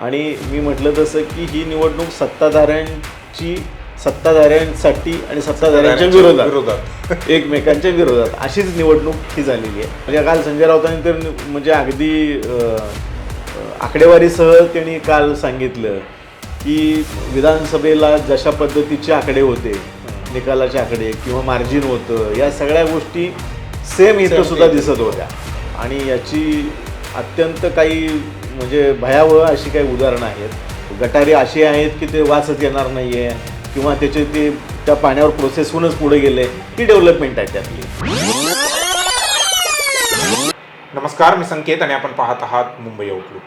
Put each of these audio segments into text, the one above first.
आणि मी म्हटलं तसं की ही निवडणूक सत्ताधाऱ्यांसाठी आणि सत्ताधाऱ्यांच्या विरोधात एकमेकांच्या विरोधात अशीच निवडणूक ही झालेली आहे. म्हणजे काल संजय राऊतांनी तर म्हणजे अगदी आकडेवारीसह त्यांनी काल सांगितलं की विधानसभेला जशा पद्धतीचे आकडे होते, निकालाचे आकडे किंवा मार्जिन होतं, या सगळ्या गोष्टी सेम इथं सुद्धा दिसत होत्या. आणि याची अत्यंत काही म्हणजे भयावह अशी काही उदाहरणं आहेत. गटारी अशी आहेत की ते वाचत येणार नाही आहे किंवा त्याचे ते त्या पाण्यावर प्रोसेस होऊनच पुढे गेले. ही डेव्हलपमेंट आहे त्यातली. नमस्कार, मी संकेत आणि आपण पाहत आहात मुंबई आउटलुक.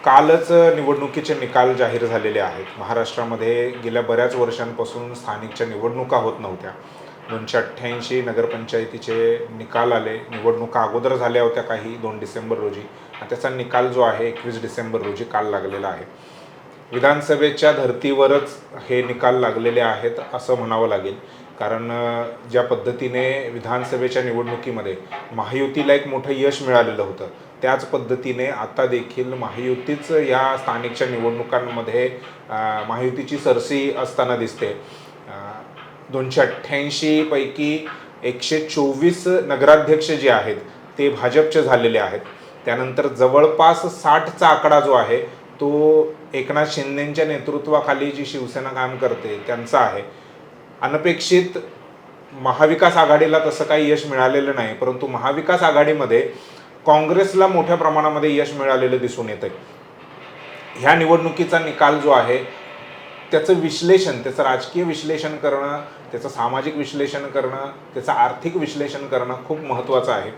कालच निवडणुकीचे निकाल जाहीर झालेले आहेत. महाराष्ट्रामध्ये गेल्या बऱ्याच वर्षांपासून स्थानिकच्या निवडणुका होत नव्हत्या. 288 नगरपंचायतीचे निकाल आले. निवडणुका अगोदर झाल्या होत्या काही 2 डिसेंबर रोजी, आणि त्याचा निकाल जो आहे 21 डिसेंबर रोजी काल लागलेला आहे. विधानसभेच्या धर्तीवरच हे निकाल लागलेले आहेत असं म्हणावं लागेल, कारण ज्या पद्धतीने विधानसभेच्या निवडणुकीमध्ये महायुतीला एक मोठं यश मिळालेलं होतं, त्याच पद्धतीने आता देखील महायुतीच या स्थानिकच्या निवडणुकांमध्ये महायुतीची सरसी असताना दिसते. 288 पैकी 124 नगराध्यक्ष जे आहेत ते भाजपचे झालेले आहेत. त्यानंतर जवळपास 60चा आकडा जो आहे तो एकनाथ शिंदेंच्या नेतृत्वाखाली जी शिवसेना काम करते त्यांचा आहे. अनपेक्षित महाविकास आघाडीला तसं काही यश मिळालेलं नाही, परंतु महाविकास आघाडीमध्ये काँग्रेसला मोठ्या प्रमाणामध्ये यश मिळालेलं दिसून येतं. ह्या निवडणुकीचा निकाल जो आहे त्याचं विश्लेषण, त्याचं राजकीय विश्लेषण करणं, त्याचं सामाजिक विश्लेषण करणं, त्याचं आर्थिक विश्लेषण करणं खूप महत्त्वाचं आहे.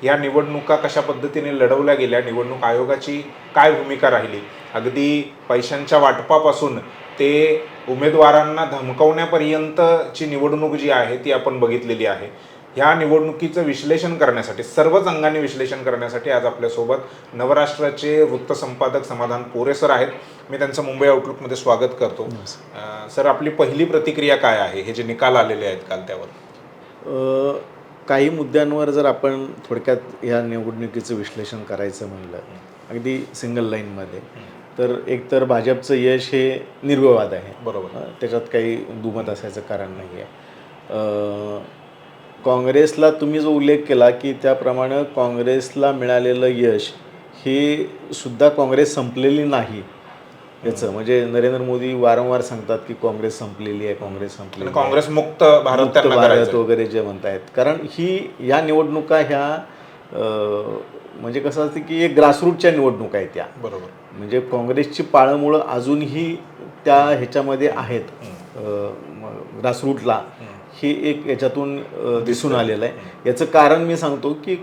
या निवडणुका कशा पद्धतीने लढवल्या गेल्या, निवडणूक आयोगाची काय भूमिका राहिली, अगदी पैशांच्या वाटपापासून ते उमेदवारांना धमकवण्यापर्यंतची निवडणूक जी आहे ती आपण बघितलेली आहे. ह्या निवडणुकीचं विश्लेषण करण्यासाठी, सर्वच अंगाने विश्लेषण करण्यासाठी आज आपल्यासोबत नवराष्ट्राचे वृत्तसंपादक समाधान पोरे सर आहेत. मी त्यांचं मुंबई आउटलुकमध्ये स्वागत करतो. सर, आपली पहिली प्रतिक्रिया काय आहे हे जे निकाल आलेले आहेत काल त्यावर? काही मुद्द्यांवर जर आपण थोडक्यात ह्या निवडणुकीचं विश्लेषण करायचं म्हणलं अगदी सिंगल लाईनमध्ये, तर एकतर भाजपचं यश हे निर्विवाद आहे. बरोबर, त्याच्यात काही दुमत असायचं कारण नाही आहे. काँग्रेसला तुम्ही जो उल्लेख केला की त्याप्रमाणे काँग्रेसला मिळालेलं यश हे सुद्धा काँग्रेस संपलेली नाही याचं, म्हणजे नरेंद्र मोदी वारंवार सांगतात की काँग्रेस संपलेली आहे, काँग्रेस संपलेली, काँग्रेस मुक्त भारत वगैरे जे म्हणतायत. कारण ह्या निवडणुका ह्या म्हणजे कसं असतं की एक ग्रासरूटच्या निवडणुका आहेत त्या. बरोबर, म्हणजे काँग्रेसची पाळंमुळं अजूनही त्या ह्याच्यामध्ये आहेत, ग्रासरूटला. हे एक याच्यातून दिसून आलेलं आहे. याचं कारण मी सांगतो की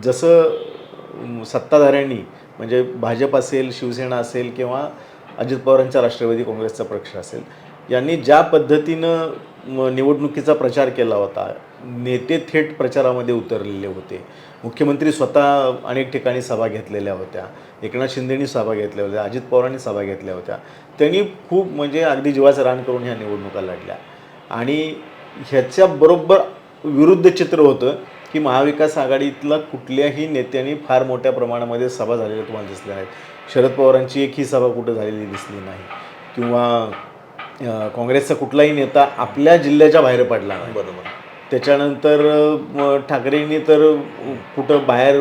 जसं सत्ताधाऱ्यांनी, म्हणजे भाजप असेल, शिवसेना असेल किंवा अजित पवारांचा राष्ट्रवादी काँग्रेसचा पक्ष असेल, यांनी ज्या पद्धतीनं निवडणुकीचा प्रचार केला होता, नेते थेट प्रचारामध्ये उतरलेले होते, मुख्यमंत्री स्वतः अनेक ठिकाणी सभा घेतलेल्या होत्या, एकनाथ शिंदेंनी सभा घेतल्या होत्या, अजित पवारांनी सभा घेतल्या होत्या, त्यांनी खूप म्हणजे अगदी जीवाचं रान करून ह्या निवडणुका लढल्या. आणि ह्याच्याबरोबर विरुद्ध चित्र होतं की महाविकास आघाडीतला कुठल्याही नेत्यांनी फार मोठ्या प्रमाणामध्ये सभा झालेल्या तुम्हाला दिसल्या नाहीत. शरद पवारांची एकही सभा कुठं झालेली दिसली नाही, किंवा काँग्रेसचा कुठलाही नेता आपल्या जिल्ह्याच्या बाहेर पडला नाही. बरोबर. त्याच्यानंतर ठाकरेंनी तर कुठं बाहेर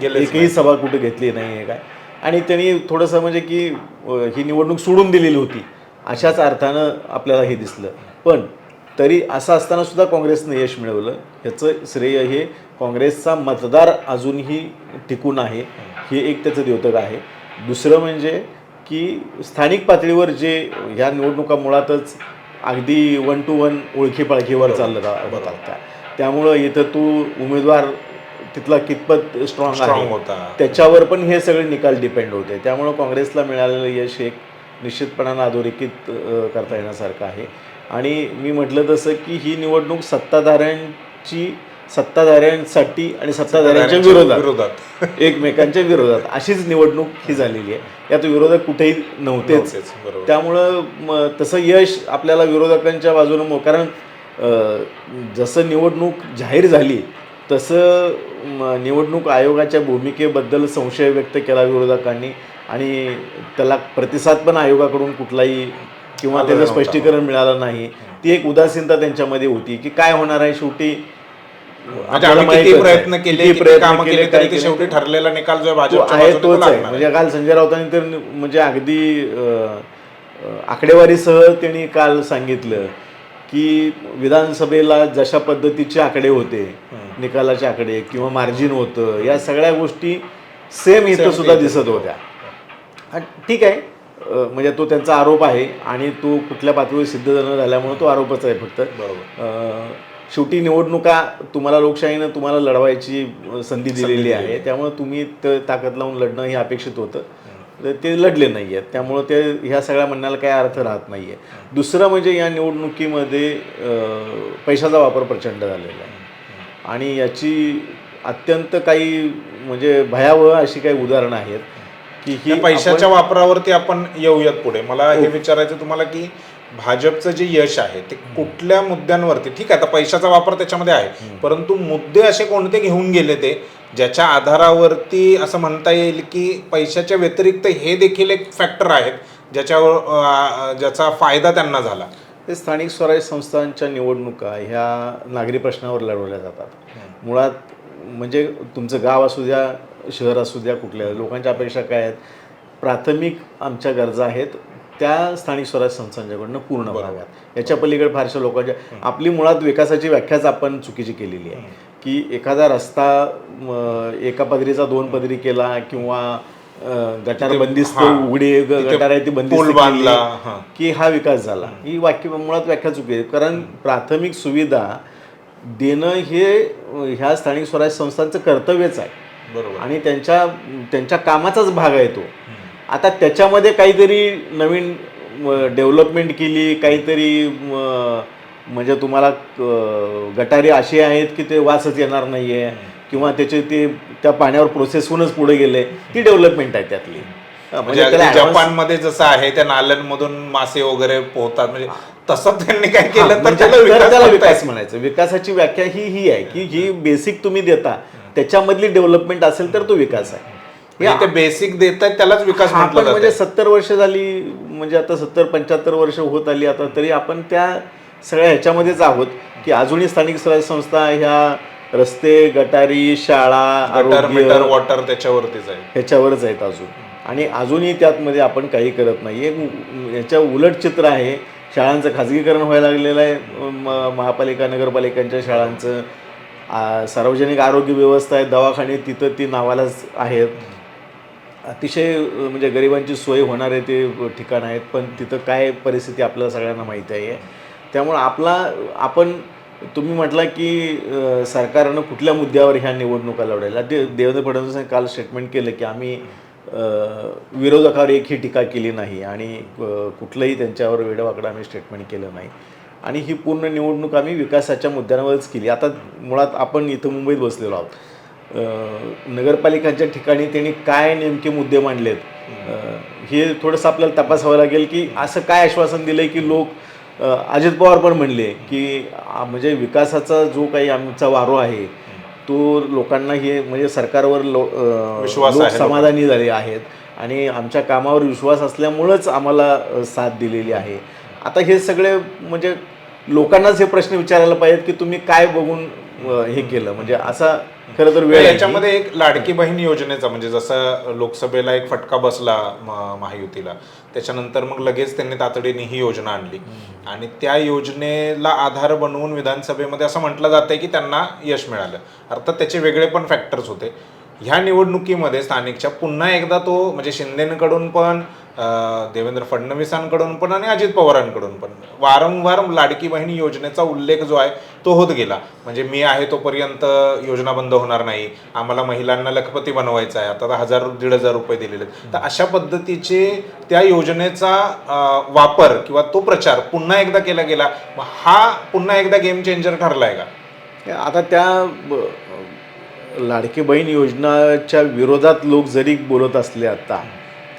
एकही सभा कुठं घेतली नाही आहे काय, आणि त्यांनी थोडंसं म्हणजे की ही निवडणूक सोडून दिलेली होती अशाच अर्थानं आपल्याला हे दिसलं. पण तरी असं असताना सुद्धा काँग्रेसनं यश मिळवलं. ह्याचं श्रेय हे काँग्रेसचा मतदार अजूनही टिकून आहे, हे एक त्याचं द्योतक आहे. दुसरं म्हणजे की स्थानिक पातळीवर जे ह्या निवडणुका मुळातच अगदी 1 to 1 ओळखीपाळखीवर चाललं होता, त्यामुळं इथं तू उमेदवार तिथला कितपत स्ट्रॉंग होता त्याच्यावर पण हे सगळे निकाल डिपेंड होते. त्यामुळं काँग्रेसला मिळालेलं यश एक निश्चितपणानं अधोरेखित करता येण्यासारखं आहे. आणि मी म्हटलं तसं की ही निवडणूक सत्ताधाऱ्यांसाठी आणि सत्ताधाऱ्यांच्या विरोधात एकमेकांच्या विरोधात अशीच निवडणूक ही झालेली आहे. यात विरोधक कुठेही नव्हतेच. त्यामुळं तसं यश आपल्याला विरोधकांच्या बाजूनं, कारण जसं निवडणूक जाहीर झाली तसं निवडणूक आयोगाच्या भूमिकेबद्दल संशय व्यक्त केला विरोधकांनी, आणि त्याला प्रतिसाद पण आयोगाकडून कुठलाही किंवा आलेला त्याचं नव्हता. स्पष्टीकरण मिळालं नाही. ती एक उदासीनता त्यांच्यामध्ये होती की काय होणार आहे शेवटी. म्हणजे आपल्याला आम्ही किती माहीतच आहे. प्रयत्न केले, किती किती प्रयत्न कामं केले काय तरी ते केले, शेवटी ठरलेला निकाल जो आहे तो भाजपच्या आहे बाजूने तो तोच आहे. लागणार म्हणजे काल संजय राऊतांनी तर म्हणजे अगदी आकडेवारीसह त्यांनी काल सांगितलं की विधानसभेला जशा पद्धतीचे आकडे होते, निकालाचे आकडे किंवा मार्जिन होतं, या सगळ्या गोष्टी सेम इथं सुद्धा दिसत होत्या. ठीक आहे, म्हणजे तो त्यांचा आरोप आहे आणि तो कुठल्या पातळीवर सिद्ध न झाल्यामुळे तो आरोपच आहे फक्त. शेवटी निवडणुका तुम्हाला लोकशाहीनं तुम्हाला लढवायची संधी दिलेली आहे, त्यामुळे तुम्ही ताकद लावून लढणं हे अपेक्षित होतं. तर ते लढले नाही आहेत, त्यामुळं ते ह्या सगळ्या म्हणण्याला काही अर्थ राहत नाही आहे. दुसरं म्हणजे या निवडणुकीमध्ये पैशाचा वापर प्रचंड झालेला आहे आणि याची अत्यंत काही म्हणजे भयावह अशी काही उदाहरणं आहेत की ही पैशाच्या वापरावरती आपण येऊयात पुढे. मला हे विचारायचं तुम्हाला की भाजपचं जे यश आहे ते कुठल्या मुद्द्यांवरती, ठीक आहे आता पैशाचा वापर त्याच्यामध्ये आहे, परंतु मुद्दे असे कोणते घेऊन गेले ते ज्याच्या आधारावरती असं म्हणता येईल की पैशाच्या व्यतिरिक्त हे देखील एक फॅक्टर आहेत ज्याचा फायदा त्यांना झाला. ते स्थानिक स्वराज्य संस्थांच्या निवडणुका ह्या नागरी प्रश्नावर लढवल्या जातात. मुळात म्हणजे तुमचं गाव असू द्या, शहर असू द्या, कुठल्या लोकांच्या अपेक्षा काय आहेत, प्राथमिक आमच्या गरजा आहेत त्या स्थानिक स्वराज्य संस्थांच्याकडनं पूर्ण व्हाव्यात. याच्या पलीकडे फारशा लोकांच्या आपली मुळात विकासाची व्याख्याच आपण चुकीची केलेली आहे की एखादा रस्ता एका पदरीचा 2 पदरी केला किंवा गटार बंदिस्त उघडी गटार आहे ती बंदिस्त बांधला की हा विकास झाला. ही मुळात व्याख्या चुकी आहे. कारण प्राथमिक सुविधा देणं हे ह्या स्थानिक स्वराज्य संस्थांचं कर्तव्यच आहे. बरोबर. आणि त्यांच्या कामाचाच भाग आहे तो. आता त्याच्यामध्ये काहीतरी नवीन डेव्हलपमेंट केली, काहीतरी म्हणजे तुम्हाला गटारी अशी आहेत की ते वासच येणार नाही आहे किंवा ते त्या पाण्यावर प्रोसेस होऊनच पुढे गेले, ती डेव्हलपमेंट आहे त्यातली. म्हणजे जपानमध्ये जसं आहे त्या नाल्यांमधून मासे वगैरे पोहतात, म्हणजे तसं त्यांनी काय केलं तर त्याला विकास म्हणायचं. विकासाची व्याख्या ही आहे की ही बेसिक तुम्ही देता, त्याच्यामधली डेव्हलपमेंट असेल तर तो विकास आहे. ते बेसिक देतात त्यालाच विकास म्हटलं जातं. म्हणजे 70 वर्ष झाली, म्हणजे आता 70-75 वर्ष होत आली आता, तरी आपण त्या सगळ्या ह्याच्यामध्येच आहोत की अजूनही स्थानिक स्वराज्य संस्था ह्या रस्ते, गटारी, शाळा, आरोग्य, वॉटर त्याच्यावरतीच आहे, ह्याच्यावरच आहेत अजून. आणि अजूनही त्यातमध्ये आपण काही करत नाही. याच्या उलट चित्र आहे. शाळांचं खाजगीकरण व्हायला लागलेलं आहे, महापालिका नगरपालिकांच्या शाळांचं. सार्वजनिक आरोग्य व्यवस्था आहे, दवाखाने तिथं ती नावालाच आहेत. अतिशय म्हणजे गरिबांची सोय होणारे ते ठिकाण आहेत, पण तिथं काय परिस्थिती आपल्याला सगळ्यांना माहिती आहे. त्यामुळं आपण तुम्ही म्हटला की सरकारनं कुठल्या मुद्द्यावर ह्या निवडणुका लढवल्या. देवेंद्र फडणवीसांनी काल स्टेटमेंट केलं की आम्ही विरोधकावर एकही टीका केली नाही आणि कुठलंही त्यांच्यावर वेडवाकडं आम्ही स्टेटमेंट केलं नाही आणि ही पूर्ण निवडणूक आम्ही विकासाच्या मुद्द्यांवरच केली. आता मुळात आपण इथं मुंबईत बसलेलो आहोत. नगरपालिकांच्या ठिकाणी त्यांनी काय नेमके मुद्दे मांडलेत हे थोडंसं आपल्याला तपासावं लागेल की असं काय आश्वासन दिलं आहे की लोक. अजित पवार पण म्हणले की म्हणजे विकासाचा जो काही आमचा वारो आहे तो लोकांना हे म्हणजे सरकारवर लोक समाधानी झाले आहेत आणि आमच्या कामावर विश्वास असल्यामुळंच आम्हाला साथ दिलेली आहे. आता हे सगळे म्हणजे लोकांनाच हे प्रश्न विचारायला पाहिजेत की तुम्ही काय बघून हे केलं. म्हणजे असा खरं तर वेळ याच्यामध्ये एक लाडकी बहीण योजनेचा म्हणजे जसं लोकसभेला एक फटका बसला महायुतीला, त्याच्यानंतर मग लगेच त्यांनी तातडीने ही योजना आणली आणि त्या योजनेला आधार बनवून विधानसभेमध्ये असं म्हटलं जातंय की त्यांना यश मिळालं. अर्थात त्याचे वेगळे पण फॅक्टर्स होते. ह्या निवडणुकीमध्ये स्थानिकच्या पुन्हा एकदा तो म्हणजे शिंदेकडून पण देवेंद्र फडणवीसांकडून पण आणि अजित पवारांकडून पण वारंवार लाडकी बहीण योजनेचा उल्लेख जो आहे तो होत गेला. म्हणजे मी आहे तोपर्यंत योजना बंद होणार नाही, आम्हाला महिलांना लखपती बनवायचं आहे, आता 1,000-1,500 रुपये दिलेले. तर अशा पद्धतीचे त्या योजनेचा वापर किंवा तो प्रचार पुन्हा एकदा केला गेला. हा पुन्हा एकदा गेम चेंजर ठरलाय का? आता त्या लाडकी बहीण योजनाच्या विरोधात लोक जरी बोलत असले आता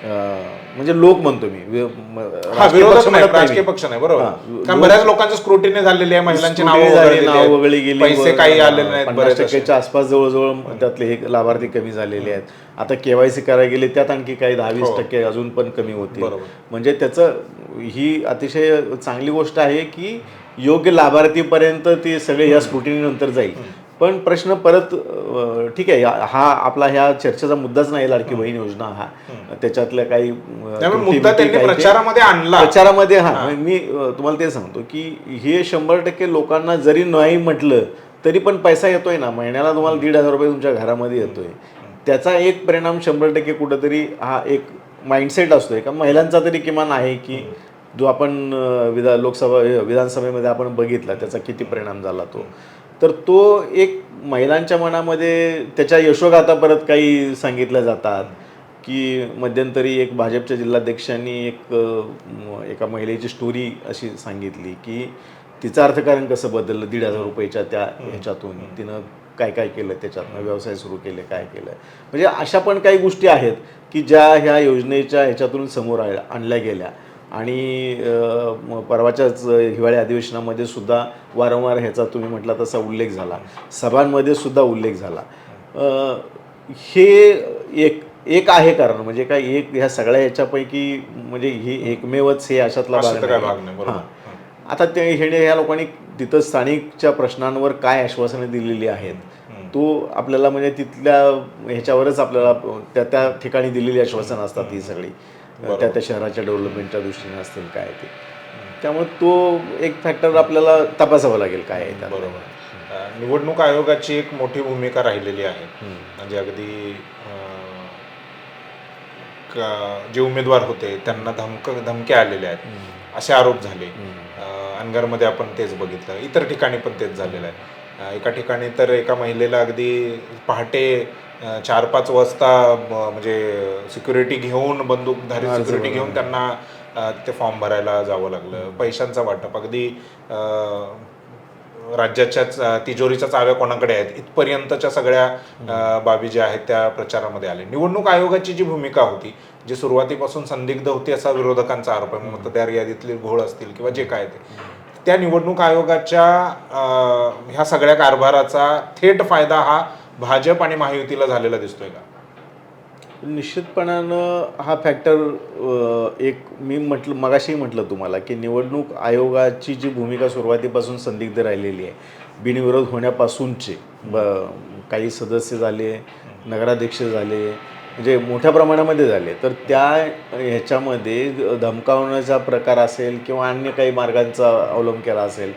म्हणजे लोक म्हणतो मी राजकीय विरोधक पक्ष नाही, म्हणत राजकीय मी. पक्ष नाही, बरोबर. हा, कारण बऱ्याच लोकांचं स्क्रुटिनी झालेली आहे, महिलांची नावं वगळली गेली, पैसे काही आलेले नाहीत, 50% आसपास जवळजवळ त्यातले हे लाभार्थी कमी झालेले आहेत. आता KYC करायला गेले त्यात आणखी काही 10-20% अजून पण कमी होतील. म्हणजे त्याचं ही अतिशय चांगली गोष्ट आहे की योग्य लाभार्थीपर्यंत ते सगळे या स्क्रुटिनी नंतर जाईल. पण प्रश्न परत ठीक आहे, हा आपला ह्या चर्चेचा मुद्दाच नाही लाडकी बहीण योजना हा, त्याच्यातल्या काही मुद्दा त्यांनी प्रचारामध्ये आणला. प्रचारामध्ये मी तुम्हाला ते सांगतो की हे 100% लोकांना जरी नाही म्हटलं तरी पण पैसा येतोय ना, महिन्याला तुम्हाला 1,500 रुपये तुमच्या घरामध्ये येतोय. त्याचा एक परिणाम 100% कुठंतरी हा एक माइंडसेट असतोय का महिलांचा तरी किमान आहे की जो आपण विधानसभेमध्ये आपण बघितला त्याचा किती परिणाम झाला तो. तर तो एक महिलांच्या मनामध्ये त्याच्या यशोगाथा परत काही सांगितल्या जातात की मध्यंतरी एक भाजपच्या जिल्हाध्यक्षांनी एका महिलेची स्टोरी अशी सांगितली की तिचं अर्थकारण कसं बदललं 1,500 रुपयाच्या त्या ह्याच्यातून, तिनं काय काय केलं, त्याच्यातनं व्यवसाय सुरू केले, काय केलं. म्हणजे अशा पण काही गोष्टी आहेत की ज्या ह्या योजनेच्या ह्याच्यातून समोर आणल्या गेल्या. आणि परवाच्याच हिवाळी अधिवेशनामध्ये सुद्धा वारंवार ह्याचा तुम्ही म्हटला तसा उल्लेख झाला, सभांमध्ये सुद्धा उल्लेख झाला. हे एक आहे कारण, म्हणजे काय एक ह्या सगळ्या ह्याच्यापैकी म्हणजे ही एकमेवच हे अशातला भाग नाही. हां, आता ते ह्या लोकांनी तिथं स्थानिकच्या प्रश्नांवर काय आश्वासनं दिलेली आहेत तो आपल्याला म्हणजे तिथल्या ह्याच्यावरच आपल्याला त्या ठिकाणी दिलेली आश्वासनं असतात ही सगळी, त्या शहराच्या डेव्हलपमेंटच्या दृष्टीने असतील काय ते. त्यामुळे तो एक फॅक्टर आपल्याला तपासावा लागेल काय आहे. बरोबर. निवडणूक आयोगाची एक मोठी भूमिका राहिलेली आहे. म्हणजे अगदी जे उमेदवार होते त्यांना धमक्या आलेल्या आहेत असे आरोप झाले. अनगरमध्ये आपण तेच बघितलं, इतर ठिकाणी पण तेच झालेलं आहे. एका ठिकाणी तर एका महिलेला अगदी पहाटे 4-5 वाजता म्हणजे सिक्युरिटी घेऊन, बंदूकधारी सिक्युरिटी घेऊन त्यांना ते फॉर्म भरायला जावं लागलं. पैशांचा वाटप अगदी राज्याच्या तिजोरीच्या चाव्या कोणाकडे आहेत इथपर्यंतच्या सगळ्या बाबी ज्या आहेत त्या प्रचारामध्ये आले. निवडणूक आयोगाची जी भूमिका होती, जी सुरुवातीपासून संदिग्ध होती असा विरोधकांचा आरोप आहे, मतदार यादीतले घोळ असतील किंवा जे काय ते, त्या निवडणूक आयोगाच्या ह्या सगळ्या कारभाराचा थेट फायदा हा भाजप आणि महायुतीला झालेला दिसतोय का? निश्चितपणानं हा फॅक्टर एक मी मगाशी म्हटलं तुम्हाला की निवडणूक आयोगाची जी भूमिका सुरुवातीपासून संदिग्ध राहिलेली आहे, बिनविरोध होण्यापासूनचे काही सदस्य झाले, नगराध्यक्ष झाले, म्हणजे मोठ्या प्रमाणामध्ये झाले, तर त्या ह्याच्यामध्ये धमकावण्याचा प्रकार असेल किंवा अन्य काही मार्गांचा अवलंब केला असेल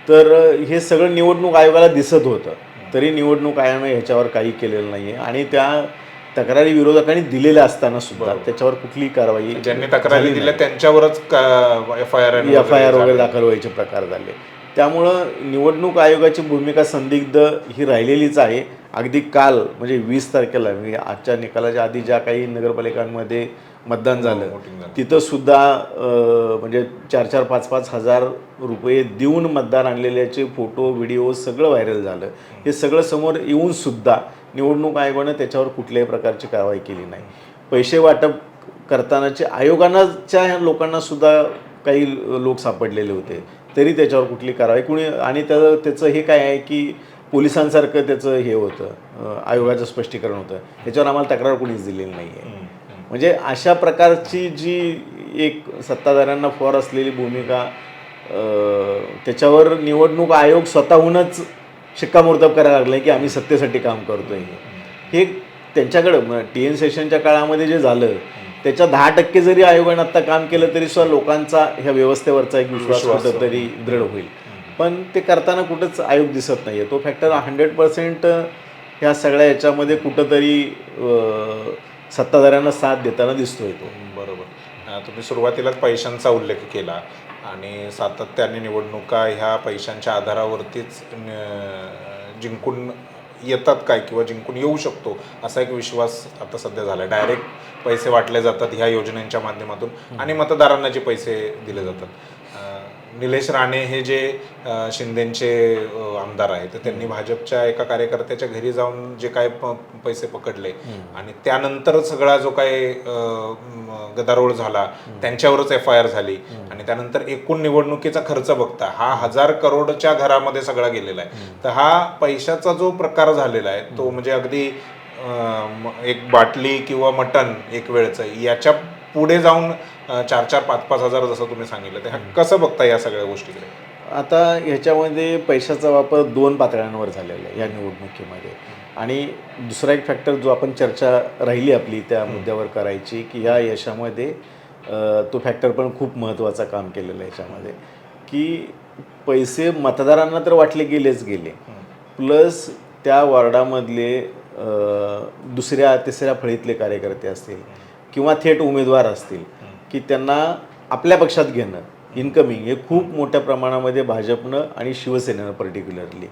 तर हे सगळं निवडणूक आयोगाला दिसत होतं. तरी निवडणूक आयोगाने ह्याच्यावर काही केलेलं नाही आहे आणि त्या तक्रारी विरोधकांनी दिलेल्या असताना सुद्धा त्याच्यावर कुठलीही कारवाई, ज्यांनी तक्रारी दिल्या त्यांच्यावरच FIR वगैरे दाखल व्हायचे प्रकार झाले. त्यामुळं निवडणूक आयोगाची भूमिका संदिग्ध ही राहिलेलीच आहे. अगदी काल म्हणजे 20 तारखेला म्हणजे आजच्या निकालाच्या आधी ज्या काही नगरपालिकांमध्ये मतदान झालं तिथं सुद्धा म्हणजे 4-4, 5-5 हजार रुपये देऊन मतदान आणलेल्याचे फोटो, व्हिडिओ सगळं व्हायरल झालं. हे सगळं समोर येऊन सुद्धा निवडणूक आयोगानं त्याच्यावर कुठल्याही प्रकारची कारवाई केली नाही. पैसे वाटप करतानाचे आयोगाच्या लोकांना सुद्धा काही लोक सापडलेले होते, तरी त्याच्यावर कुठली कारवाई कुणी, आणि त्याचं हे काय आहे की पोलिसांसारखं त्याचं हे होतं, आयोगाचं स्पष्टीकरण होतं, त्याच्यावर आम्हाला तक्रार कुणीच दिलेली नाही आहे. म्हणजे अशा प्रकारची जी एक सत्ताधाऱ्यांना फॉर असलेली भूमिका, त्याच्यावर निवडणूक आयोग स्वतःहूनच शिक्कामोर्तब करायला लागलं की आम्ही सत्तेसाठी काम करतो आहे. हे त्यांच्याकडं TN सेशनच्या काळामध्ये जे झालं त्याच्या 10% जरी आयोगाने आत्ता काम केलं तरी सुद्धा लोकांचा ह्या व्यवस्थेवरचा एक विश्वास कुठंतरी दृढ होईल. पण ते करताना कुठंच आयोग दिसत नाही आहे. तो फॅक्टर 100% ह्या सगळ्या ह्याच्यामध्ये कुठंतरी सत्ताधाऱ्यांना साथ देताना दिसतोय तो. बरोबर. तुम्ही सुरुवातीलाच पैशांचा उल्लेख केला आणि सातत्याने निवडणुका ह्या पैशांच्या आधारावरतीच जिंकून येतात काय किंवा जिंकून येऊ शकतो असा एक विश्वास आता सध्या झाला आहे. डायरेक्ट पैसे वाटले जातात ह्या योजनांच्या माध्यमातून आणि मतदारांना जे पैसे दिले जातात. निलेश राणे हे जे शिंदेचे आमदार आहेत तर त्यांनी भाजपच्या एका कार्यकर्त्याच्या घरी जाऊन जे काय पैसे पकडले आणि त्यानंतर सगळा जो काही गदारोळ झाला त्यांच्यावरच FIR झाली आणि त्यानंतर एकूण निवडणुकीचा खर्च बघता हा 1000 करोडच्या घरामध्ये सगळा गेलेला आहे. तर हा पैशाचा जो प्रकार झालेला आहे तो म्हणजे अगदी एक बाटली किंवा मटण एक वेळचं याच्या पुढे जाऊन 4-4, 5-5 हजार जसं तुम्ही सांगितलं ते कसं बघता या सगळ्या गोष्टीकडे? आता ह्याच्यामध्ये पैशाचा वापर 2 पातळ्यांवर झालेला आहे या निवडणुकीमध्ये. आणि दुसरा एक फॅक्टर जो आपण चर्चा राहिली आपली त्या मुद्द्यावर करायची की ह्या यशामध्ये तो फॅक्टर पण खूप महत्त्वाचा काम केलेलं आहे याच्यामध्ये की पैसे मतदारांना तर वाटले गेलेच गेले, प्लस त्या वॉर्डामधले दुसऱ्या तिसऱ्या फळीतले कार्यकर्ते असतील किंवा थेट उमेदवार असतील की त्यांना आपल्या पक्षात घेणं इनकमिंग हे खूप मोठ्या प्रमाणामध्ये भाजपनं आणि शिवसेनेनं पर्टिक्युलरली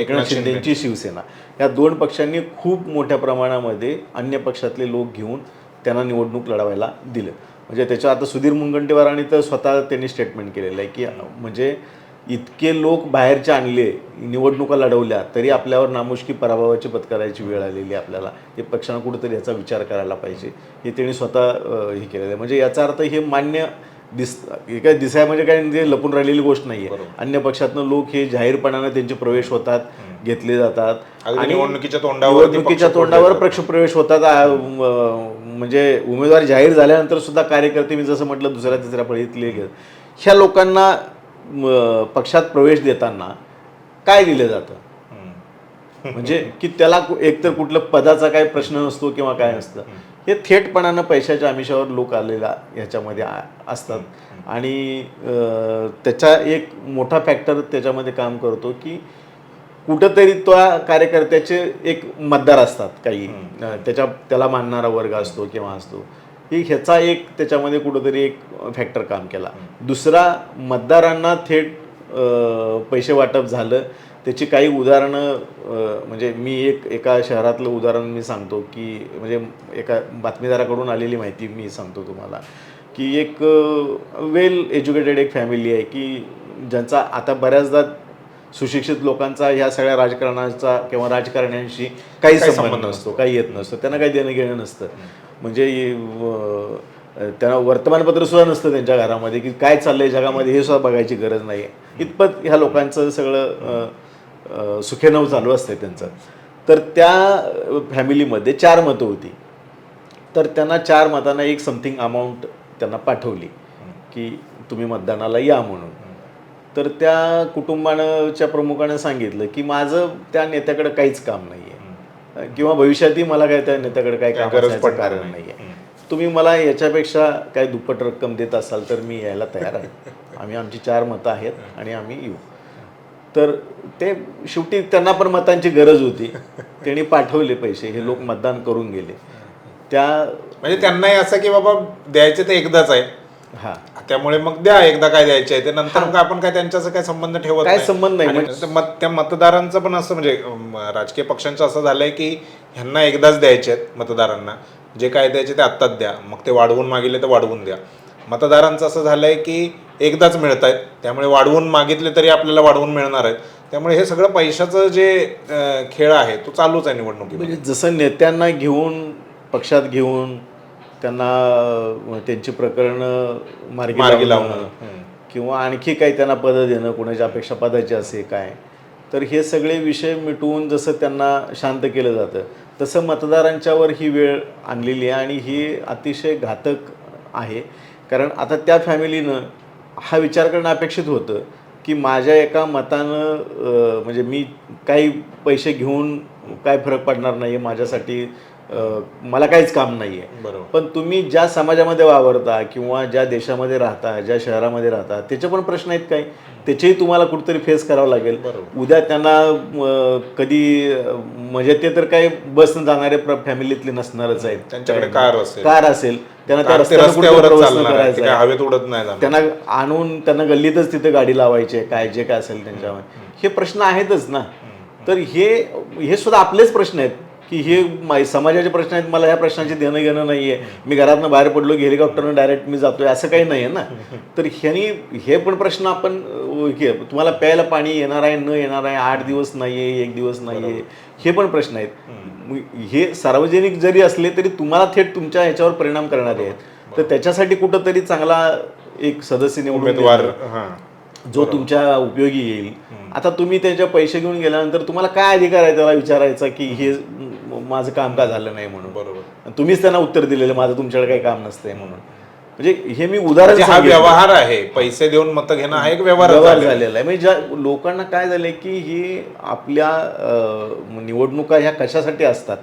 एकनाथ शिंदेची शिवसेना या 2 पक्षांनी खूप मोठ्या प्रमाणामध्ये अन्य पक्षातले लोक घेऊन त्यांना निवडणूक लढवायला दिलं. म्हणजे त्याच्या आता सुधीर मुनगंटीवारांनी तर स्वतः त्यांनी स्टेटमेंट केलेलं आहे की म्हणजे इतके लोक बाहेरचे आणले निवडणुका लढवल्या तरी आपल्यावर नामुष्की पराभवाची पत्करायची वेळ आलेली आपल्याला. हे पक्षानं कुठंतरी याचा विचार करायला पाहिजे हे त्यांनी स्वतः हे केलेलं आहे. म्हणजे याचा अर्थ हे मान्य हे काय दिसाय म्हणजे काय म्हणजे लपून राहिलेली गोष्ट नाही आहे. अन्य पक्षातनं लोक हे जाहीरपणानं त्यांचे प्रवेश होतात, घेतले जातात आणि निवडणुकीच्या तोंडावर पक्षप्रवेश होतात. म्हणजे उमेदवार जाहीर झाल्यानंतर सुद्धा कार्यकर्ते मी जसं म्हटलं दुसऱ्या तिसऱ्या फळीतले ह्या लोकांना पक्षात प्रवेश देताना काय दिलं जातं म्हणजे की त्याला एकतर कुठलं पदाचा काही प्रश्न नसतो किंवा काय नसतं. हे थेटपणानं पैशाच्या आमिषावर लोक आलेला ह्याच्यामध्ये असतात. आणि त्याचा एक मोठा फॅक्टर त्याच्यामध्ये काम करतो की कुठंतरी त्या कार्यकर्त्याचे एक मतदार असतात काही त्याला मानणारा वर्ग असतो किंवा असतो की ह्याचा एक त्याच्यामध्ये कुठंतरी एक फॅक्टर काम केला. दुसरा मतदारांना थेट पैसे वाटप झालं त्याची काही उदाहरणं म्हणजे मी एका शहरातलं उदाहरण मी सांगतो की म्हणजे एका बातमीदाराकडून आलेली माहिती मी सांगतो तुम्हाला की एक वेल एज्युकेटेड एक फॅमिली आहे की ज्यांचा आता बऱ्याचदा सुशिक्षित लोकांचा ह्या सगळ्या राजकारणाचा किंवा राजकारण्यांशी काही संबंध नसतो, काही येत नसतं, त्यांना काही देणं घेणं नसतं. म्हणजे त्यांना वर्तमानपत्रसुद्धा नसतं त्यांच्या घरामध्ये की काय चाललंय जगामध्ये हे सुद्धा बघायची गरज नाही आहे. इतपत ह्या लोकांचं सगळं सुखेनव चालू असतं त्यांचं. तर त्या फॅमिलीमध्ये 4 मतं होती. तर त्यांना 4 मतांना एक समथिंग अमाऊंट त्यांना पाठवली की तुम्ही मतदानाला या म्हणून. तर त्या कुटुंबाच्या प्रमुखानं सांगितलं की माझं त्या नेत्याकडे काहीच काम नाही आहे किंवा भविष्यातही मला काय त्या नेत्याकडे काही काम करायचं कारण नाही आहे. तुम्ही मला याच्यापेक्षा काय दुप्पट रक्कम देत असाल तर मी यायला तयार आहे. आमची 4 मतं आहेत आणि आम्ही येऊ. तर ते शेवटी त्यांना पण मतांची गरज होती, त्यांनी पाठवले पैसे, हे लोक मतदान करून गेले. म्हणजे त्यांनाही असं की बाबा द्यायचे ते एकदाच आहे हा त्यामुळे मग द्या एकदा काय द्यायचे आहे ते नंतर मग आपण काय त्यांच्याचा काय संबंध ठेवत काय संबंध नाही. त्या मतदारांचं पण असं म्हणजे राजकीय पक्षांचं असं झालंय की ह्यांना एकदाच द्यायचे आहेत मतदारांना, जे काय द्यायचे ते आत्ताच द्या, मग ते वाढवून मागितले तर वाढवून द्या. मतदारांचं असं झालंय की एकदाच मिळत आहेत त्यामुळे वाढवून मागितले तरी आपल्याला वाढवून मिळणार आहेत. त्यामुळे हे सगळं पैशाचं जे खेळ आहे तो चालूच आहे निवडणुकीमध्ये. म्हणजे जसं नेत्यांना घेऊन पक्षात घेऊन त्यांना त्यांची प्रकरणं मार्गी लावणं किंवा आणखी काही त्यांना पदं देणं, कोणाच्या अपेक्षा पदाची असे काय, तर हे सगळे विषय मिटवून जसं त्यांना शांत केलं जातं तसं मतदारांच्यावर ही वेळ आणलेली आहे. आणि ही अतिशय घातक आहे. कारण आता त्या फॅमिलीनं हा विचार करणं अपेक्षित होतं की माझ्या एका मतानं म्हणजे मी काही पैसे घेऊन काय फरक पडणार नाही आहे, माझ्यासाठी मला काहीच काम नाही आहे. पण तुम्ही ज्या समाजामध्ये वावरता किंवा ज्या देशामध्ये राहता, ज्या शहरामध्ये राहता, त्याचे पण प्रश्न आहेत काही, त्याचेही तुम्हाला कुठेतरी फेस करावं लागेल. उद्या त्यांना कधी म्हणजे ते तर काही बसनं जाणारे फॅमिलीतले नसणारच आहेत, त्यांच्याकडे कार असेल त्यांना त्या रस्त्यावर करायचं, हवेत उडत नाही, त्यांना आणून त्यांना गल्लीतच तिथे गाडी लावायची काय जे काय असेल त्यांच्यावर, हे प्रश्न आहेतच ना. तर हे सुद्धा आपलेच प्रश्न आहेत की हे समाजाचे प्रश्न आहेत, मला ह्या प्रश्नाचे देणं घेणं नाही आहे, मी घरातनं बाहेर पडलो की हेलिकॉप्टरनं डायरेक्ट मी जातोय, असं काही नाही आहे ना. तर ह्यानी हे पण प्रश्न आपण तुम्हाला प्यायला पाणी येणार आहे, न येणार आहे, 8 दिवस नाही आहे, 1 दिवस नाही आहे, हे पण प्रश्न आहेत. हे सार्वजनिक जरी असले तरी तुम्हाला थेट तुमच्या ह्याच्यावर परिणाम करणारे आहेत. तर त्याच्यासाठी कुठंतरी चांगला एक सदस्य उमेदवार जो तुमच्या उपयोगी येईल. आता तुम्ही त्याचे पैसे घेऊन गेल्यानंतर तुम्हाला काय अधिकार आहे त्याला विचारायचा की हे माझं काम का झालं नाही म्हणून. बरोबर. तुम्हीच त्यांना उत्तर दिलेलं माझं तुमच्याकडे काही काम नसतंय म्हणून. म्हणजे हे मी उदाहरण हा व्यवहार आहे, पैसे देऊन मतं घेणं हा एक व्यवहार झालेला आहे. म्हणजे ज्या लोकांना काय झालंय की हे आपल्या निवडणुका ह्या कशासाठी असतात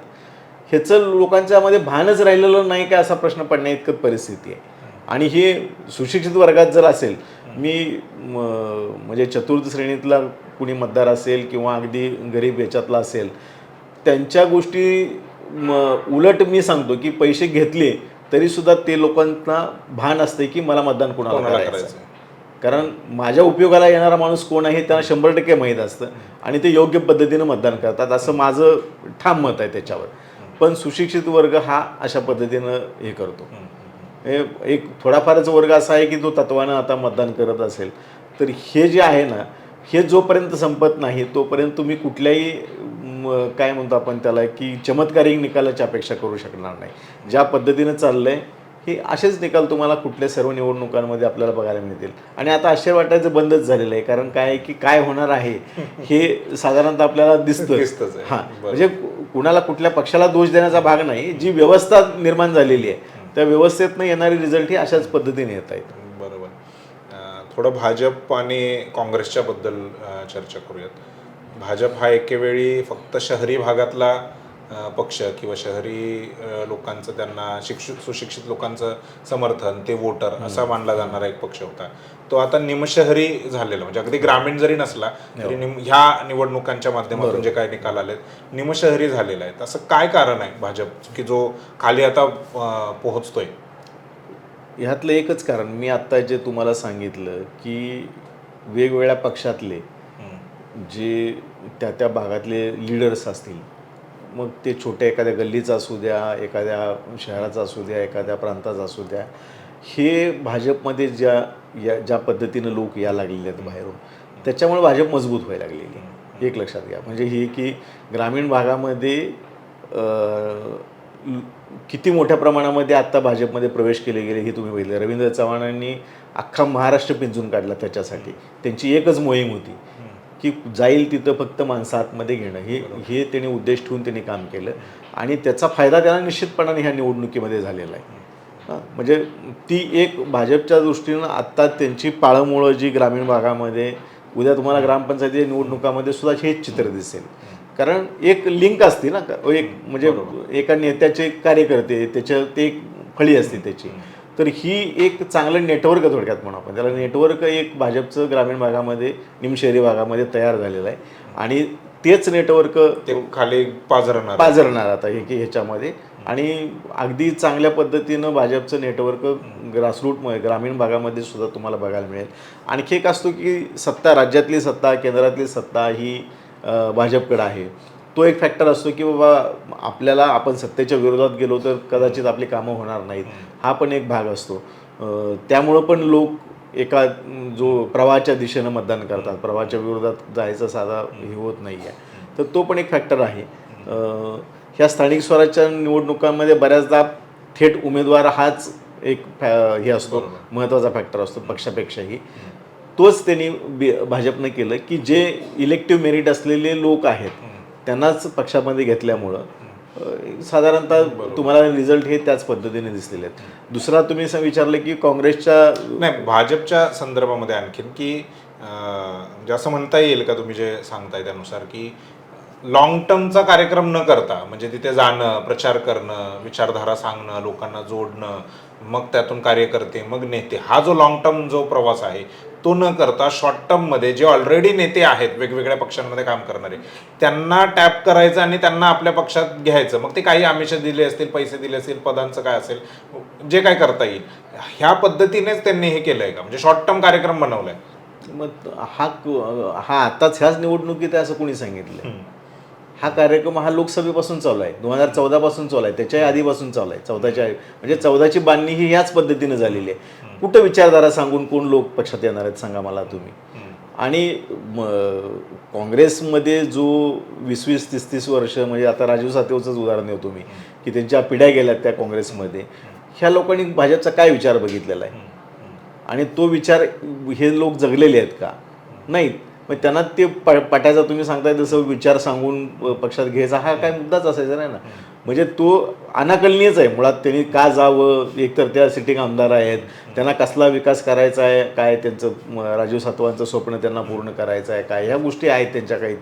ह्याचं लोकांच्यामध्ये भानच राहिलेलं नाही काय असा प्रश्न पडण्या इतकं परिस्थिती आहे. आणि हे सुशिक्षित वर्गात जर असेल, मी म्हणजे चतुर्थ श्रेणीतला कुणी मतदार असेल किंवा अगदी गरीब याच्यातला असेल, त्यांच्या गोष्टी उलट मी सांगतो की पैसे घेतले तरीसुद्धा ते लोकांना भान असते की मला मतदान कोणाला करायचं. कारण माझ्या उपयोगाला येणारा माणूस कोण आहे त्यांना 100% माहीत असतं आणि ते योग्य पद्धतीनं मतदान करतात, असं माझं ठाम मत आहे त्याच्यावर. पण सुशिक्षित वर्ग हा अशा पद्धतीनं हे करतो. एक थोडाफारच वर्ग असा आहे की जो तत्वानं आता मतदान करत असेल. तर हे जे आहे ना, हे जोपर्यंत संपत नाही तोपर्यंत तुम्ही कुठल्याही काय म्हणतो आपण त्याला की चमत्कारिक निकालाची अपेक्षा करू शकणार नाही. ज्या पद्धतीनं चाललंय हे असेच निकाल तुम्हाला कुठल्या सर्व निवडणुकांमध्ये आपल्याला बघायला मिळतील. आणि आता आश्चर्य वाटायचं बंदच झालेलं आहे, कारण काय आहे की काय होणार आहे हे साधारणतः आपल्याला दिसतं. हां, म्हणजे कुणाला कुठल्या पक्षाला दोष देण्याचा भाग नाही, जी व्यवस्था निर्माण झालेली आहे त्या व्यवस्थेतनं येणारे रिझल्ट हे अशाच पद्धतीने येत आहेत. बरोबर. थोडं भाजप आणि काँग्रेसच्या बद्दल चर्चा करूयात. भाजप हा एकेवेळी फक्त शहरी भागातला पक्ष किंवा शहरी लोकांचं त्यांना सुशिक्षित लोकांचं समर्थन, ते वोटर असा मानला जाणारा एक पक्ष होता. तो आता निमशहरी झालेला, म्हणजे अगदी ग्रामीण जरी नसला तरी ह्या निवडणुकांच्या माध्यमातून जे काही निकाल आलेत निमशहरी झालेला आहे. असं काय कारण आहे भाजप की जो खाली आता पोहोचतोय? ह्यातलं एकच कारण मी आत्ता जे तुम्हाला सांगितलं की वेगवेगळ्या पक्षातले जे त्या भागातले लीडर्स असतील, मग ते छोट्या एखाद्या गल्लीचा असू द्या, एखाद्या शहराचा असू द्या, एखाद्या प्रांताचा असू द्या, हे भाजपमध्ये ज्या पद्धतीनं लोक या लागलेले आहेत बाहेरून, त्याच्यामुळे भाजप मजबूत व्हायला लागलेली आहे. एक लक्षात घ्या. म्हणजे ही की ग्रामीण भागामध्ये किती मोठ्या प्रमाणामध्ये आत्ता भाजपमध्ये प्रवेश केले गेले हे तुम्ही बघितलं. रवींद्र चव्हाणांनी अख्खा महाराष्ट्र पिंजून काढला त्याच्यासाठी. त्यांची एकच मोहीम होती की जाईल तिथं फक्त माणसं आतमध्ये घेणं, हे त्यांनी उद्देश ठेवून त्यांनी काम केलं आणि त्याचा फायदा त्यांना निश्चितपणाने ह्या निवडणुकीमध्ये झालेला आहे. म्हणजे ती एक भाजपच्या दृष्टीनं आत्ता त्यांची पाळंमुळं जी ग्रामीण भागामध्ये, उद्या तुम्हाला ग्रामपंचायती निवडणुकामध्ये सुद्धा हेच चित्र दिसेल. कारण एक लिंक असते ना, एक म्हणजे एका नेत्याचे कार्यकर्ते त्याच्या ते एक फळी असते त्याची. तर ही एक चांगलं नेटवर्क थोडक्यात म्हणून आपण त्याला नेटवर्क एक भाजपचं ग्रामीण भागामध्ये निमशहरी भागामध्ये तयार झालेलं आहे आणि तेच नेटवर्क खाली पाझरणार आता ह्याच्यामध्ये. आणि अगदी चांगल्या पद्धतीनं भाजपचं नेटवर्क ग्रासरूटमध्ये ग्रामीण भागामध्ये सुद्धा तुम्हाला बघायला मिळेल. आणखी एक असतो की सत्ता, राज्यातली सत्ता, केंद्रातली सत्ता ही भाजपकडे आहे. तो एक फॅक्टर असतो की बाबा आपल्याला आपण सत्तेच्या विरोधात गेलो तर कदाचित आपली कामं होणार नाहीत, हा पण एक भाग असतो. त्यामुळं पण लोक एका जो प्रवाहाच्या दिशेनं मतदान करतात, प्रवाहाच्या विरोधात जायचा साधा हे होत नाही आहे. तर तो पण एक फॅक्टर आहे. ह्या स्थानिक स्वराज्याच्या निवडणुकांमध्ये बऱ्याचदा थेट उमेदवार हाच एक हे असतो, महत्त्वाचा फॅक्टर असतो पक्षापेक्षाही. तोच त्यांनी भाजपनं केलं की जे इलेक्टिव्ह मेरिट असलेले लोक आहेत त्यांनाच पक्षामध्ये घेतल्यामुळं साधारणतः तुम्हाला रिझल्ट हे त्याच पद्धतीने दिसलेले आहेत. दुसरा तुम्ही विचारलं की काँग्रेसच्या नाही भाजपच्या संदर्भामध्ये आणखीन की म्हणजे असं म्हणता येईल का तुम्ही जे सांगताय त्यानुसार की लॉंग टर्मचा कार्यक्रम न करता, म्हणजे तिथे जाणं, प्रचार करणं, विचारधारा सांगणं, लोकांना जोडणं, मग त्यातून कार्यकर्ते, मग नेते, हा जो लॉंग टर्म जो प्रवास आहे तो न करता शॉर्ट टर्ममध्ये जे ऑलरेडी नेते आहेत वेगवेगळ्या पक्षांमध्ये काम करणारे त्यांना टॅप करायचं आणि त्यांना आपल्या पक्षात घ्यायचं. मग ते काही आमिष दिले असतील, पैसे दिले असतील, पदांचं काय असेल, जे काय करता येईल ह्या पद्धतीनेच त्यांनी हे केलं आहे का? म्हणजे शॉर्ट टर्म कार्यक्रम बनवलाय. मग हा आताच ह्याच निवडणुकीत आहे असं कोणी सांगितलं? हा कार्यक्रम हा लोकसभेपासून चालू आहे, 2014 पासून चालू आहे, त्याच्याही आधीपासून चालू आहे. 14च्या म्हणजे 14ची बांधणी ही ह्याच पद्धतीनं झालेली आहे. कुठं विचारधारा सांगून कोण लोक पक्षात येणार आहेत सांगा मला तुम्ही. आणि काँग्रेसमध्ये जो 20-20, 30-30 वर्ष, म्हणजे आता राजीव सातवचंच उदाहरण देतो मी, की त्यांच्या पिढ्या गेल्यात त्या काँग्रेसमध्ये, ह्या लोकांनी भाजपचा काय विचार बघितलेला आहे आणि तो विचार हे लोक जगलेले आहेत का? नाहीत. मग त्यांना ते पटायचा तुम्ही सांगताय तसं विचार सांगून पक्षात घ्यायचा हा काय मुद्दाच असायचा नाही ना. म्हणजे तो अनाकलनीयच आहे मुळात. त्यांनी का जावं, एकतर त्या सिटिंग आमदार आहेत, त्यांना कसला विकास करायचा आहे, काय त्यांचं राजीव सातवांचं स्वप्न त्यांना पूर्ण करायचं आहे काय, ह्या गोष्टी आहेत त्यांच्या काही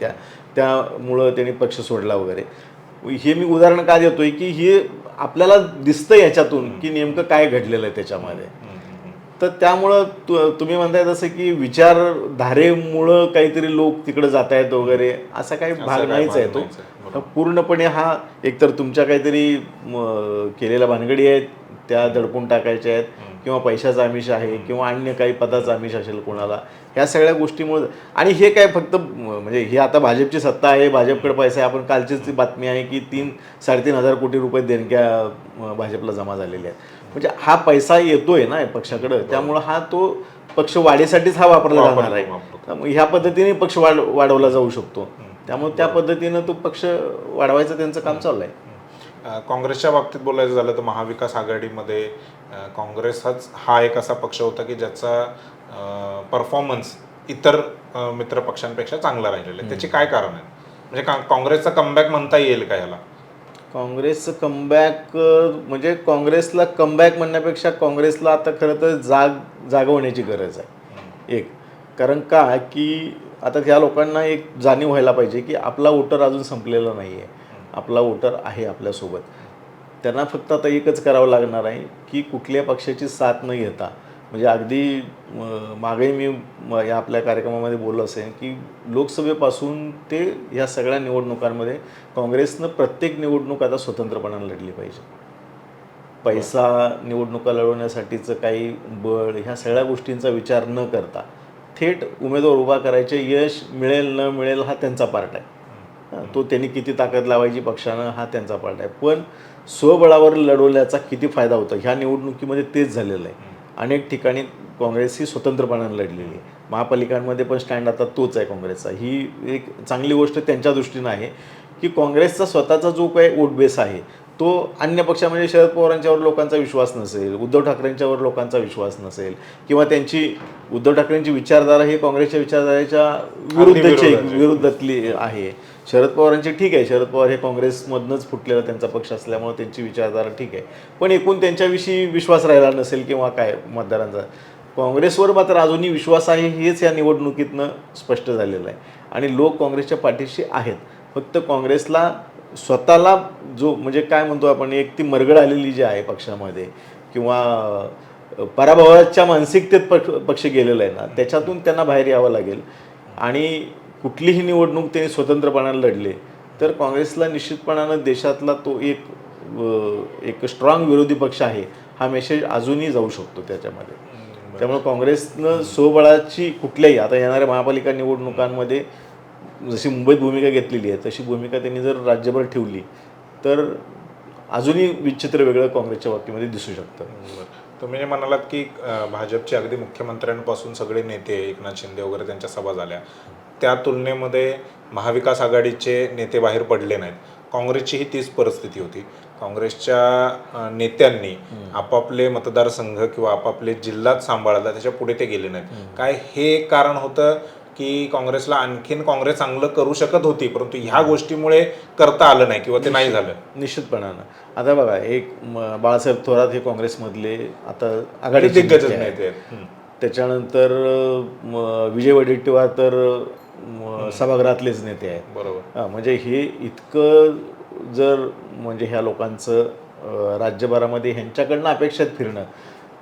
त्यामुळं त्यांनी पक्ष सोडला वगैरे. हे मी उदाहरण का देतोय की हे आपल्याला दिसतं याच्यातून की नेमकं काय घडलेलं आहे त्याच्यामध्ये. तर त्यामुळं तुम्ही म्हणताय तसं की विचारधारेमुळं काहीतरी लोक तिकडे जात आहेत वगैरे, असा काही भाग नाहीच आहे तो. पूर्णपणे हा एकतर तुमच्या काहीतरी केलेल्या भानगडी आहेत त्या दडपून टाकायच्या आहेत, किंवा पैशाचं आमिष आहे, किंवा अन्य काही पदाचं आमिष असेल कोणाला, ह्या सगळ्या गोष्टीमुळे. आणि हे काय फक्त म्हणजे ही आता भाजपची सत्ता आहे, भाजपकडे पैसा आहे. आपण कालचीच बातमी आहे की 3-3.5 कोटी रुपये देणग्या भाजपला जमा झालेल्या आहेत. म्हणजे हा पैसा येतोय ना पक्षाकडं, त्यामुळं हा तो पक्ष वाढीसाठीच हा वापरला जाणार आहे. त्यामुळे ह्या पद्धतीने पक्ष वाढवला जाऊ शकतो. त्यामुळे त्या पद्धतीनं तो पक्ष वाढवायचं त्यांचं काम चालू आहे. काँग्रेसच्या बाबतीत बोलायचं झालं तर महाविकास आघाडीमध्ये काँग्रेस हा एक असा पक्ष होता की ज्याचा परफॉर्मन्स इतर मित्र पक्षांपेक्षा चांगला राहिलेला आहे. त्याची काय कारण आहे? म्हणजे काँग्रेसचा कमबॅक म्हणता येईल का याला? काँग्रेसचं कमबॅक म्हणजे काँग्रेसला कमबॅक म्हणण्यापेक्षा काँग्रेसला आता खरं तर जागवण्याची गरज आहे एक. कारण का की आता ह्या लोकांना एक जाणीव व्हायला पाहिजे की आपला वोटर अजून संपलेला नाही आहे, आपला वोटर आहे आपल्यासोबत. त्यांना फक्त आता एकच करावं लागणार आहे की कुठल्या पक्षाची साथ न घेता, म्हणजे अगदी मागे मी या आपल्या कार्यक्रमामध्ये बोललो असेल की लोकसभेपासून ते ह्या सगळ्या निवडणुकांमध्ये काँग्रेसनं प्रत्येक निवडणूक आता स्वतंत्रपणाने लढली पाहिजे. पैसा, निवडणुका लढवण्यासाठीचं काही बळ, ह्या सगळ्या गोष्टींचा विचार न करता थेट उमेदवार उभा करायचे. यश मिळेल न मिळेल हा त्यांचा पार्ट आहे, तो त्यांनी किती ताकद लावायची पक्षानं हा त्यांचा पार्ट आहे. पण स्वबळावर लढवल्याचा किती फायदा होता ह्या निवडणुकीमध्ये तेच झालेलं आहे. अनेक ठिकाणी काँग्रेस ही स्वतंत्रपणाने लढलेली आहे. महापालिकांमध्ये पण स्टँड आता तोच आहे काँग्रेसचा. ही एक चांगली गोष्ट त्यांच्या दृष्टीनं आहे की काँग्रेसचा स्वतःचा जो काही वोट बेस आहे तो अन्य पक्षा, म्हणजे शरद पवारांच्यावर लोकांचा विश्वास नसेल, उद्धव ठाकरेंच्यावर लोकांचा विश्वास नसेल, किंवा त्यांची उद्धव ठाकरेंची विचारधारा ही काँग्रेसच्या विचारधारेच्या विरुद्धातली आहे. शरद पवारांची ठीक आहे, शरद पवार हे काँग्रेसमधनंच फुटलेला त्यांचा पक्ष असल्यामुळे त्यांची विचारधारा ठीक आहे, पण एकूण त्यांच्याविषयी विश्वास राहिला नसेल किंवा काय मतदारांचा. काँग्रेसवर मात्र अजूनही विश्वास आहे, हेच या निवडणुकीतनं स्पष्ट झालेलं आहे. आणि लोक काँग्रेसच्या पाठीशी आहेत. फक्त काँग्रेसला स्वतःला जो म्हणजे काय म्हणतो आपण, एक ती मरगळ आलेली जी आहे पक्षामध्ये, किंवा पराभवाच्या मानसिकतेत पक्ष गेलेला आहे ना, त्याच्यातून त्यांना बाहेर यावं लागेल. आणि कुठलीही निवडणूक त्यांनी स्वतंत्रपणाने लढले तर काँग्रेसला निश्चितपणानं देशातला तो एक स्ट्रॉंग विरोधी पक्ष आहे हा मेसेज अजूनही जाऊ शकतो त्याच्यामध्ये. त्यामुळे काँग्रेसनं स्वबळाची कुठल्याही आता येणाऱ्या महापालिका निवडणुकांमध्ये जशी मुंबईत भूमिका घेतलेली आहे तशी भूमिका त्यांनी जर राज्यभर ठेवली तर अजूनही विचित्र वेगळं काँग्रेसच्या बाबतीमध्ये दिसू शकतं. तुम्ही जे म्हणालात की भाजपचे अगदी मुख्यमंत्र्यांपासून सगळे नेते, एकनाथ शिंदे वगैरे त्यांच्या सभा झाल्या, त्या तुलनेमध्ये महाविकास आघाडीचे नेते बाहेर पडले नाहीत. काँग्रेसचीही तीच परिस्थिती होती. काँग्रेसच्या नेत्यांनी आपापले मतदारसंघ किंवा आपापले जिल्हाच सांभाळला, त्याच्या पुढे ते गेले नाहीत. काय हे एक कारण होतं की काँग्रेसला आणखीन काँग्रेस चांगलं करू शकत होती परंतु ह्या गोष्टीमुळे करता आलं नाही किंवा ते नाही झालं? निश्चितपणानं. आता बघा, एक बाळासाहेब थोरात हे काँग्रेसमधले आता आघाडीचे दिग्गज नेते आहेत. त्याच्यानंतर विजय वडेट्टीवार तर सभागृहातलेच नेते आहेत. बरोबर. म्हणजे हे इतकं जर म्हणजे ह्या लोकांचं राज्यभरामध्ये ह्यांच्याकडनं अपेक्षित फिरणं.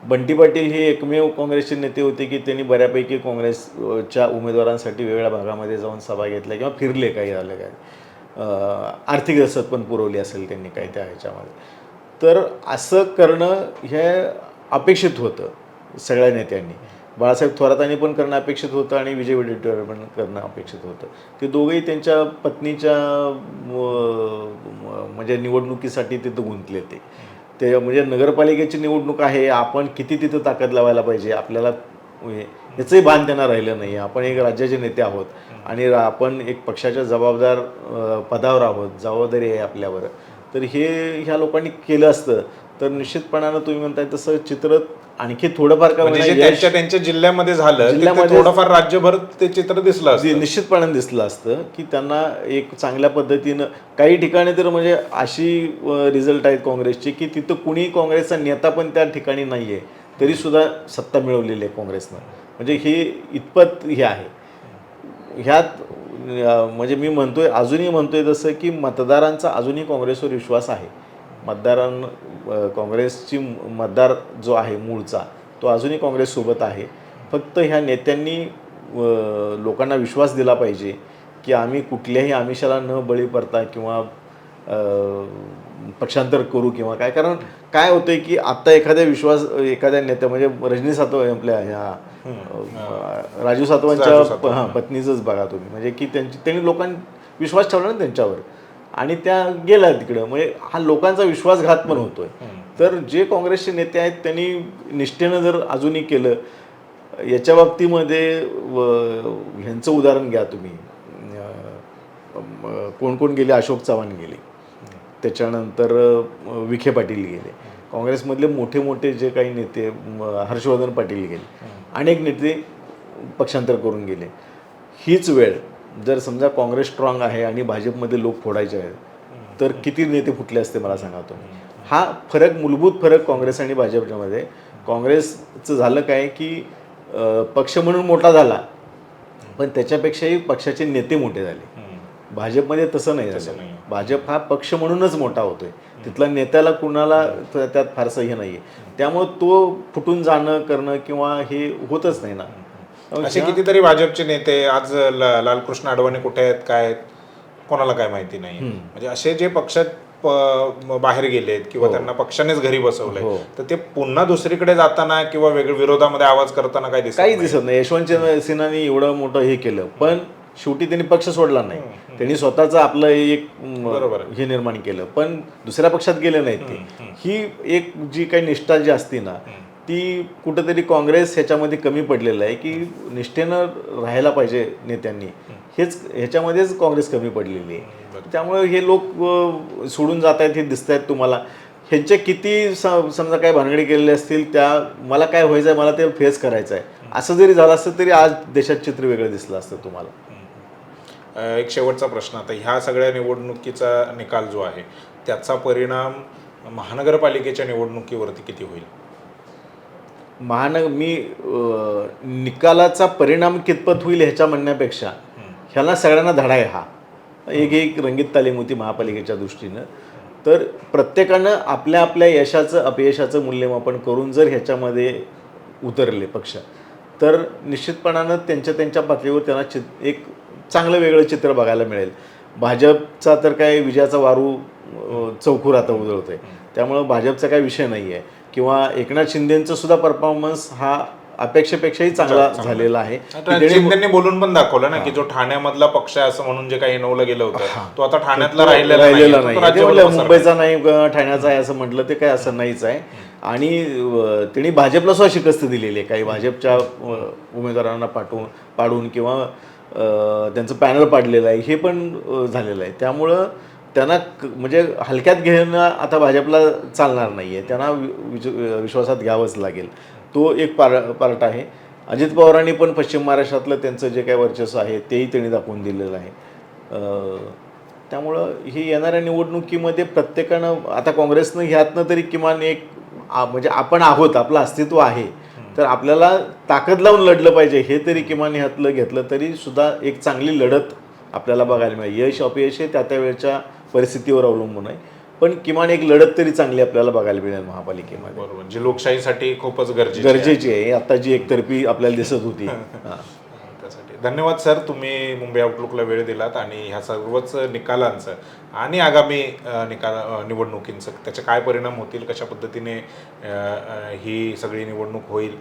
बंटी पाटील हे एकमेव काँग्रेसचे नेते होते की त्यांनी बऱ्यापैकी काँग्रेसच्या उमेदवारांसाठी वेगवेगळ्या भागामध्ये जाऊन सभा घेतल्या किंवा फिरले, काही झालं काय, आर्थिक रसद पण पुरवली असेल त्यांनी काही त्या ह्याच्यामध्ये. तर असं करणं हे अपेक्षित होतं सगळ्या नेत्यांनी. बाळासाहेब थोरातांनी पण करणं अपेक्षित होतं आणि विजय वडेट्टीवार पण करणं अपेक्षित होतं. ते दोघेही त्यांच्या पत्नीच्या म्हणजे निवडणुकीसाठी तिथं गुंतले ते म्हणजे नगरपालिकेची निवडणूक आहे, आपण किती तिथं ताकद लावायला पाहिजे आपल्याला याचंही भान त्यांना राहिलं नाही. आपण एक राज्याचे नेते आहोत आणि आपण एक पक्षाच्या जबाबदार पदावर आहोत, जबाबदारी आहे आपल्यावर. तर हे ह्या लोकांनी केलं असतं तर निश्चितपणानं तुम्ही म्हणताय तसं चित्र आणखी थोडंफार का म्हणजे जे त्यांच्या जिल्ह्यामध्ये झालं जिल्ह्यामध्ये थोडंफार राज्यभर ते चित्र दिसलं असतं. निश्चितपणाने दिसलं असतं की त्यांना एक चांगल्या पद्धतीनं काही ठिकाणी तर म्हणजे अशी रिझल्ट आहेत काँग्रेसची की तिथं कुणी काँग्रेसचा नेता पण त्या ठिकाणी नाही आहे तरीसुद्धा सत्ता मिळवलेली आहे काँग्रेसनं. म्हणजे हे इतपत हे आहे. ह्यात म्हणजे मी म्हणतोय अजूनही म्हणतोय तसं की मतदारांचा अजूनही काँग्रेसवर विश्वास आहे. काँग्रेसची मतदार जो आहे मूळचा तो अजूनही काँग्रेससोबत आहे. फक्त ह्या नेत्यांनी लोकांना विश्वास दिला पाहिजे की आम्ही कुठल्याही आमिषाला न बळी पडता किंवा पक्षांतर करू किंवा काय. कारण काय होतंय की आत्ता एखाद्या नेत्या म्हणजे रजनी सातव आपल्या ह्या राजू सातवांच्या पत्नीचंच बघा तुम्ही. म्हणजे की त्यांनी लोकांनी विश्वास ठेवला ना त्यांच्यावर आणि त्या गेल्या तिकडं. म्हणजे हा लोकांचा विश्वासघात पण होतोय. तर जे काँग्रेसचे नेते आहेत त्यांनी निष्ठेनं जर अजूनही केलं. याच्या बाबतीमध्ये ह्यांचं उदाहरण घ्या तुम्ही. कोण कोण गेले, अशोक चव्हाण गेले, त्याच्यानंतर विखे पाटील गेले, काँग्रेसमधले मोठे मोठे जे काही नेते हर्षवर्धन पाटील गेले, अनेक नेते पक्षांतर करून गेले. हीच वेळ जर समजा काँग्रेस स्ट्रॉंग आहे आणि भाजपमध्ये लोक फोडायचे आहेत तर किती नेते फुटले असते मला सांगा तुम्ही. हा फरक, मूलभूत फरक काँग्रेस आणि भाजपच्यामध्ये. काँग्रेसचं झालं काय की पक्ष म्हणून मोठा झाला पण त्याच्यापेक्षाही पक्षाचे नेते मोठे झाले. भाजपमध्ये तसं नाही झालं. भाजप हा पक्ष म्हणूनच मोठा होतोय, तिथला नेत्याला कुणाला त्यात फारसं हे नाही आहे. त्यामुळं तो फुटून जाणं करणं किंवा हे होतच नाही ना. असे कितीतरी भाजपचे नेते आज लालकृष्ण अडवाणी कुठे आहेत, काय आहेत, कोणाला काय माहिती नाही. म्हणजे असे जे पक्षात बाहेर गेलेत किंवा त्यांना पक्षानेच घरी बसवलंय तर ते पुन्हा दुसरीकडे जाताना किंवा वेगळ्या विरोधामध्ये आवाज करताना काही दिसत नाही. यशवंत सिन्हानी एवढं मोठं हे केलं पण शेवटी त्यांनी पक्ष सोडला नाही. त्यांनी स्वतःचं आपलं एक हे निर्माण केलं पण दुसऱ्या पक्षात गेले नाहीत ते. ही एक जी काही निष्ठा जी असते ना ती कुठंतरी काँग्रेस ह्याच्यामध्ये कमी पडलेलं आहे की निष्ठेनं राहायला पाहिजे नेत्यांनी. ह्याच्यामध्येच काँग्रेस कमी पडलेली आहे. त्यामुळे हे लोक सोडून जात आहेत हे दिसत आहेत तुम्हाला. ह्यांच्या किती समजा काय भानगडी केलेल्या असतील त्या मला काय व्हायचं आहे, मला ते फेस करायचं आहे असं जरी झालं असतं तरी आज देशात चित्र वेगळं दिसलं असतं तुम्हाला. एक शेवटचा प्रश्न. आता ह्या सगळ्या निवडणुकीचा निकाल जो आहे त्याचा परिणाम महानगरपालिकेच्या निवडणुकीवरती किती होईल? निकालाचा परिणाम कितपत होईल ह्याच्या म्हणण्यापेक्षा ह्याला सगळ्यांना धडा आहे. हा एक रंगीत तालीम होती महापालिकेच्या दृष्टीनं. तर प्रत्येकानं आपल्या आपल्या यशाचं अपयशाचं मूल्यमापन करून जर ह्याच्यामध्ये उतरले पक्ष तर निश्चितपणानं त्यांच्या पातळीवर त्यांना एक चांगलं वेगळं चित्र बघायला मिळेल. भाजपचा तर काय विजयाचा वारू चौखूर आता उधळतो आहे. त्यामुळं भाजपचा काही विषय नाही आहे किंवा एकनाथ शिंदेंचा सुद्धा परफॉर्मन्स हा अपेक्षेपेक्षाही चांगला झालेला आहे. शिंदेंनी बोलून पण दाखवलं ना की जो ठाण्यामधला पक्ष आहे असं म्हणून जे काही नवलं गेलं होतं तो आता ठाण्यातला राहिलेला नाही. मुंबईचा नाही ठाण्याचा आहे असं म्हटलं ते काय असं नाहीच आहे. आणि त्यांनी भाजपला सुद्धा शिकस्त दिलेली आहे. काही भाजपच्या उमेदवारांना पाडून किंवा त्यांचं पॅनल पाडलेलं आहे हे पण झालेलं आहे. त्यामुळं त्यांना म्हणजे हलक्यात घेणं आता भाजपला चालणार नाही आहे. त्यांना विश्वासात घ्यावंच लागेल. तो एक पार्ट आहे. अजित पवारांनी पण पश्चिम महाराष्ट्रातलं त्यांचं जे काही वर्चस्व आहे तेही त्यांनी दाखवून दिलेलं आहे. त्यामुळं ही येणाऱ्या निवडणुकीमध्ये प्रत्येकानं आता काँग्रेसनं ह्यातनं तरी किमान एक म्हणजे आपण आहोत, आपलं अस्तित्व आहे तर आपल्याला ताकद लावून लढलं पाहिजे हे तरी किमान ह्यातलं घेतलं तरी सुद्धा एक चांगली लढत आपल्याला बघायला मिळेल. यश अपयश हे त्या वेळच्या परिस्थितीवर अवलंबून आहे पण किमान एक लढत तरी चांगली आपल्याला बघायला मिळेल महापालिकेमध्ये. बरोबर, जी लोकशाहीसाठी खूपच गरजेची आहे. आता जी एकतर्फी आपल्याला दिसत होती. त्यासाठी धन्यवाद सर, तुम्ही मुंबई आउटलुकला वेळ दिलात आणि ह्या सर्वच निकालांचं आणि आगामी निवडणुकींचं त्याचे काय परिणाम होतील, कशा पद्धतीने ही सगळी निवडणूक होईल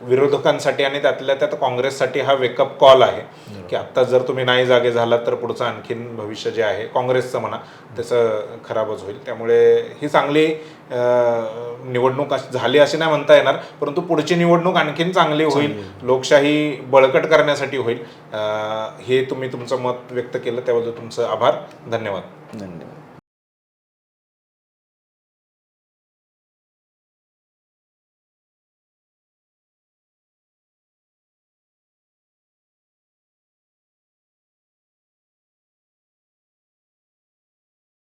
विरोधकांसाठी आणि त्यातल्या त्यात काँग्रेससाठी हा वेकअप कॉल आहे की आत्ता जर तुम्ही नाही जागे झालात तर पुढचं आणखीन भविष्य जे आहे काँग्रेसचं म्हणा त्याचं खराबच होईल. त्यामुळे ही चांगली निवडणूक झाली अशी नाही म्हणता येणार, परंतु पुढची निवडणूक आणखीन चांगली होईल, लोकशाही बळकट करण्यासाठी होईल. हे तुम्ही तुमचं मत व्यक्त केलं त्याबद्दल तुमचं आभार. धन्यवाद. धन्यवाद.